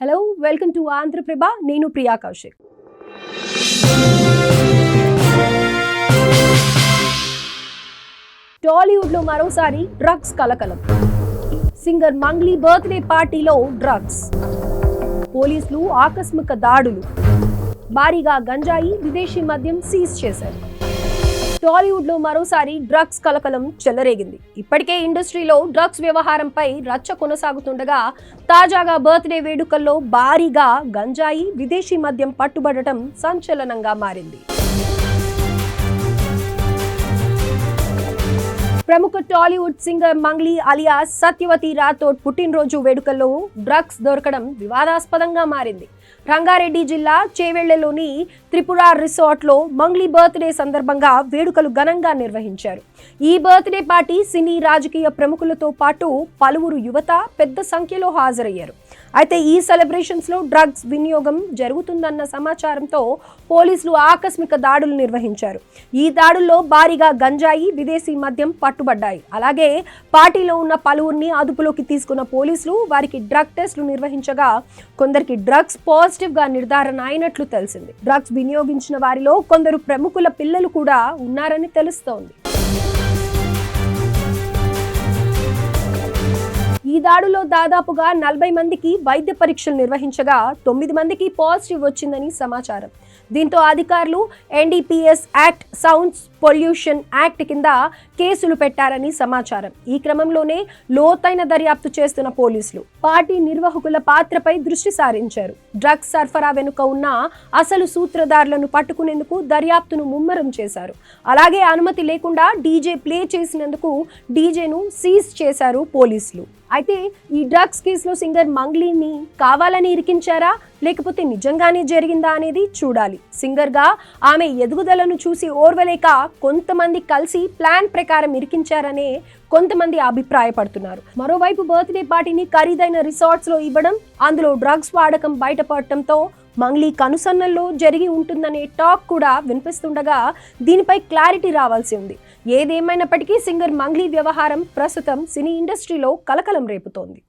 Hello welcome to Andhraprabha. నేను ప్రియా కౌశిక్. టాలీవుడ్ లో మరోసారి డ్రగ్స్ కలకలం. సింగర్ మంగ్లీ బర్త్డే పార్టీలో డ్రగ్స్, పోలీసులు ఆకస్మిక దాడులు, భారీగా గంజాయి విదేశీ మద్యం సీజ్ చేశారు. టాలీవుడ్ లో మరోసారి డ్రగ్స్ కలకలం చెలరేగింది. ఇప్పటికే ఇండస్ట్రీలో డ్రగ్స్ వ్యవహారంపై రచ్చ కొనసాగుతుండగా తాజాగా బర్త్డే వేడుకల్లో భారీగా గంజాయి విదేశీ మద్యం పట్టుబడటం సంచలనంగా మారింది. ప్రముఖ టాలీవుడ్ సింగర్ మంగ్లీ అలియాస్ సత్యవతి రాథోడ్ పుట్టినరోజు వేడుకల్లో డ్రగ్స్ దొరకడం వివాదాస్పదంగా మారింది. రంగారెడ్డి జిల్లా చేవెళ్లలోని త్రిపుర రిసార్ట్లో మంగ్లీ బర్త్డే సందర్భంగా వేడుకలు ఘనంగా నిర్వహించారు. ఈ బర్త్డే పార్టీ సినీ రాజకీయ ప్రముఖులతో పాటు పలువురు యువత పెద్ద సంఖ్యలో హాజరయ్యారు. అయితే ఈ సెలబ్రేషన్స్ లో డ్రగ్స్ వినియోగం జరుగుతుందన్న సమాచారంతో పోలీసులు ఆకస్మిక దాడులు నిర్వహించారు. ఈ దాడుల్లో భారీగా గంజాయి విదేశీ మద్యం పట్టుబడ్డాయి. అలాగే పార్టీలో ఉన్న పలువురిని అదుపులోకి తీసుకున్న పోలీసులు వారికి డ్రగ్ టెస్టులు నిర్వహించగా కొందరికి డ్రగ్స్ పాజిటివ్ గా నిర్ధారణ అయినట్లు తెలిసింది. డ్రగ్స్ వినియోగించిన వారిలో కొందరు ప్రముఖుల పిల్లలు కూడా ఉన్నారని తెలుస్తోంది. ఈ దాడిలో దాదాపుగా 40 మందికి వైద్య పరీక్షలు నిర్వహించగా 9 మందికి పాజిటివ్ వచ్చిందని సమాచారం. దీంతో అధికారులు NDPS act, sounds pollution act కింద కేసులు పెట్టారని సమాచారం. ఈ క్రమంలోనే లోతైన దర్యాప్తు చేస్తున్న పోలీసులు పార్టీ నిర్వాహకుల పాత్రపై దృష్టి సారించారు. డ్రగ్స్ సరఫరా వెనుక ఉన్న అసలు సూత్రధారులను పట్టుకునేందుకు దర్యాప్తును ముమ్మరం చేశారు. అలాగే అనుమతి లేకుండా డీజే ప్లే చేసినందుకు డీజేను సీజ్ చేశారు పోలీసులు. అయితే ఈ డ్రగ్స్ కేసులో సింగర్ మంగ్లీని కావాలని ఇరికించారా లేకపోతే నిజంగానే జరిగిందా అనేది చూడాలి. సింగర్ గా ఆమె ఎదుగుదలను చూసి ఓర్వలేక కొంతమంది కలిసి ప్లాన్ ప్రకారం ఇరికించారనే కొంతమంది అభిప్రాయపడుతున్నారు. మరోవైపు బర్త్డే పార్టీని ఖరీదైన రిసార్ట్స్ లో ఇవ్వడం, అందులో డ్రగ్స్ వాడకం బయటపడటంతో మంగ్లీ కనుసన్నల్లో జరిగి ఉంటుందనే టాక్ కూడా వినిపిస్తుండగా దీనిపై క్లారిటీ రావాల్సి ఉంది. ఏదేమైనప్పటికీ సింగర్ మంగ్లీ వ్యవహారం ప్రస్తుతం సినీ ఇండస్ట్రీలో కలకలం రేపుతోంది.